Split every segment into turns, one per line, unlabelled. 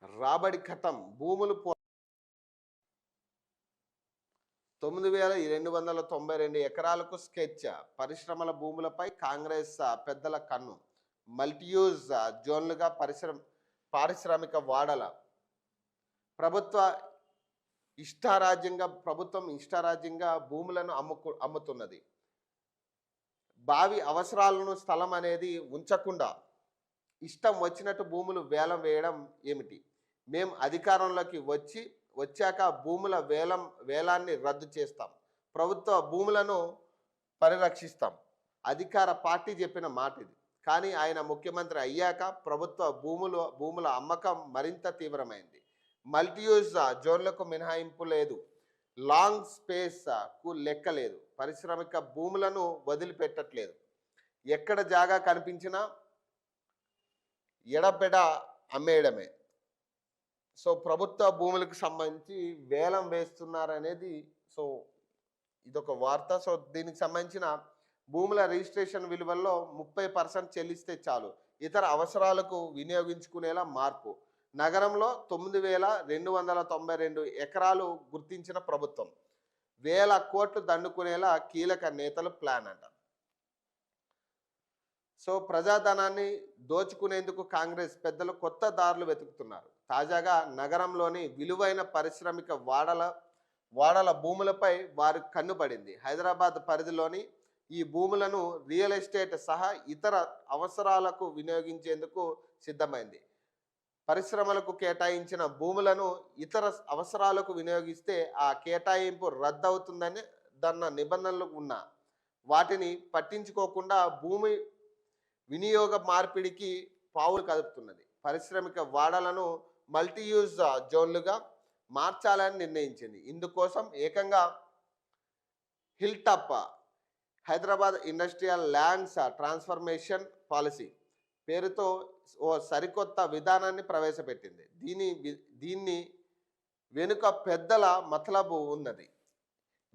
రాబడి కథం భూములు 9,292 ఎకరాలకు స్కెచ్. పరిశ్రమల భూములపై కాంగ్రెస్ పెద్దల కన్ను. మల్టీయూజ్ జోన్లుగా పారిశ్రామిక వాడల ప్రభుత్వ ప్రభుత్వం ఇష్టారాజ్యంగా భూములను అమ్ముతున్నది. భావి అవసరాలను స్థలం అనేది ఉంచకుండా ఇష్టం వచ్చినట్టు భూములు వేలం వేయడం ఏమిటి? మేము అధికారంలోకి వచ్చాక భూముల వేలాన్ని రద్దు చేస్తాం, ప్రభుత్వ భూములను పరిరక్షిస్తాం. అధికార పార్టీ చెప్పిన మాట ఇది. కానీ ఆయన ముఖ్యమంత్రి అయ్యాక ప్రభుత్వ భూముల అమ్మకం మరింత తీవ్రమైంది. మల్టీయూజ్ జోన్లకు మినహాయింపు లేదు, లాంగ్ స్పేస్కు లెక్క లేదు, పారిశ్రామిక భూములను వదిలిపెట్టట్లేదు. ఎక్కడ జాగా కనిపించినా ఎడపెడ అమ్మేయడమే. సో ప్రభుత్వ భూములకు సంబంధించి వేలం వేస్తున్నారనేది ఇదొక వార్త. సో దీనికి సంబంధించిన భూముల రిజిస్ట్రేషన్ విలువల్లో 30% చెల్లిస్తే చాలు, ఇతర అవసరాలకు వినియోగించుకునేలా మార్పు. నగరంలో 9,292 ఎకరాలు గుర్తించిన ప్రభుత్వం వేల కోట్లు దండుకునేలా కీలక నేతలు ప్లాన్ అంట. సో ప్రజాధనాన్ని దోచుకునేందుకు కాంగ్రెస్ పెద్దలు కొత్త దారులు వెతుకుతున్నారు. తాజాగా నగరంలోని విలువైన పారిశ్రామిక వాడల భూములపై వారి కన్నుపడింది. హైదరాబాద్ పరిధిలోని ఈ భూములను రియల్ ఎస్టేట్ సహా ఇతర అవసరాలకు వినియోగించేందుకు సిద్ధమైంది. పరిశ్రమలకు కేటాయించిన భూములను ఇతర అవసరాలకు వినియోగిస్తే ఆ కేటాయింపు రద్దవుతుందని దన్న నిబంధనలు ఉన్నా వాటిని పట్టించుకోకుండా భూమి వినియోగ మార్పిడికి పావులు కదుపుతున్నది. పారిశ్రామిక వాడలను మల్టీయూజ్ జోన్లుగా మార్చాలని నిర్ణయించింది. ఇందుకోసం ఏకంగా HILTP Hyderabad industrial lands transformation policy పేరుతో ఓ సరికొత్త విధానాన్ని ప్రవేశపెట్టింది. దీన్ని వెనుక పెద్దల మతలబు ఉన్నది.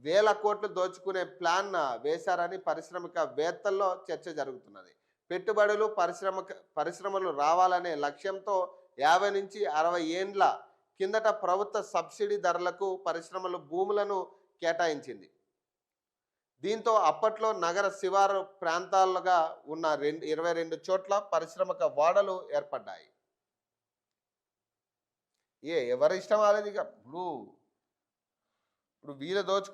వేల కోట్లు దోచుకునే ప్లాన్ వేశారని పారిశ్రామికవేత్తల్లో చర్చ జరుగుతున్నది. పెట్టుబడులు పరిశ్రమలు రావాలనే లక్ష్యంతో 50 నుంచి 60 ఏండ్ల కిందట ప్రభుత్వ సబ్సిడీ ధరలకు పరిశ్రమలు భూములను కేటాయించింది. దీంతో అప్పట్లో నగర శివారు ప్రాంతాలుగా ఉన్న 22 చోట్ల పారిశ్రామిక వాడలు ఏర్పడ్డాయి. ఎవరి ఇష్టం వాళ్ళది. ఇప్పుడు వీళ్ళు దోచుకు